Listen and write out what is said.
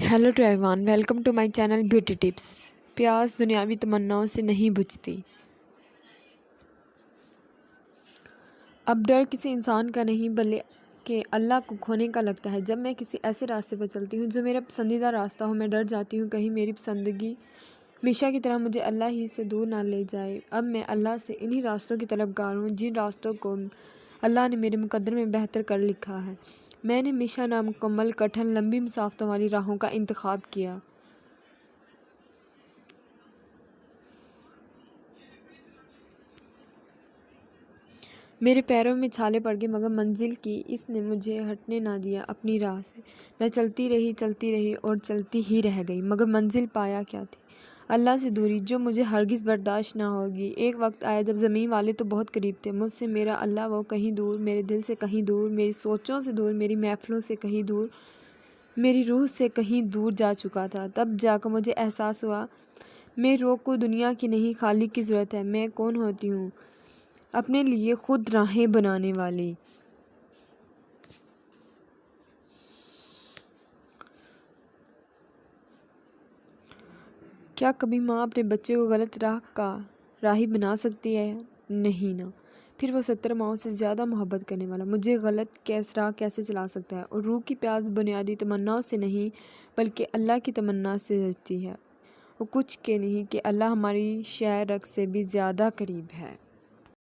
Hello to everyone, welcome to my channel beauty tips. प्यास दुनियावी तमन्नाओं से नहीं बुझती। अब डर किसी इंसान का नहीं बल्कि अल्लाह को खोने का लगता है। जब मैं किसी ऐसे रास्ते पर चलती हूँ जो मेरा पसंदीदा रास्ता हो, मैं डर जाती हूँ कहीं मेरी पसंदगी हमेशा की तरह मुझे अल्लाह ही से दूर ना ले जाए। अब मैं अल्लाह से इन्हीं रास्तों की तलबगार हूँ जिन रास्तों को अल्लाह ने मेरे मुकद्दर में बेहतर कर लिखा है। मैंने हमेशा नामुकम्मल, कठिन, लंबी मुसाफतों वाली राहों का इंतखाब किया। मेरे पैरों में छाले पड़ गए, मगर मंजिल की इसने मुझे हटने ना दिया अपनी राह से। मैं चलती रही और चलती ही रह गई, मगर मंजिल पाया क्या थी? अल्लाह से दूरी, जो मुझे हरगिज़ बर्दाश्त ना होगी। एक वक्त आया जब ज़मीन वाले तो बहुत करीब थे मुझसे, मेरा अल्लाह वो कहीं दूर, मेरे दिल से कहीं दूर, मेरी सोचों से दूर, मेरी महफिलों से कहीं दूर, मेरी रूह से कहीं दूर जा चुका था। तब जाकर मुझे एहसास हुआ, मैं रोक को दुनिया की नहीं, खालिक की ज़रूरत है। मैं कौन होती हूँ? अपने लिए खुद राहें बनाने वाली। क्या कभी माँ अपने बच्चे को गलत राह का राही बना सकती है? नहीं ना। फिर वो 70 माओं से ज़्यादा मोहब्बत करने वाला मुझे गलत राह कैसे चला सकता है? और रूह की प्यास बुनियादी तमन्नाओं से नहीं बल्कि अल्लाह की तमन्ना से जचती है। वो कुछ के नहीं कि अल्लाह हमारी शायरक से भी ज़्यादा करीब है।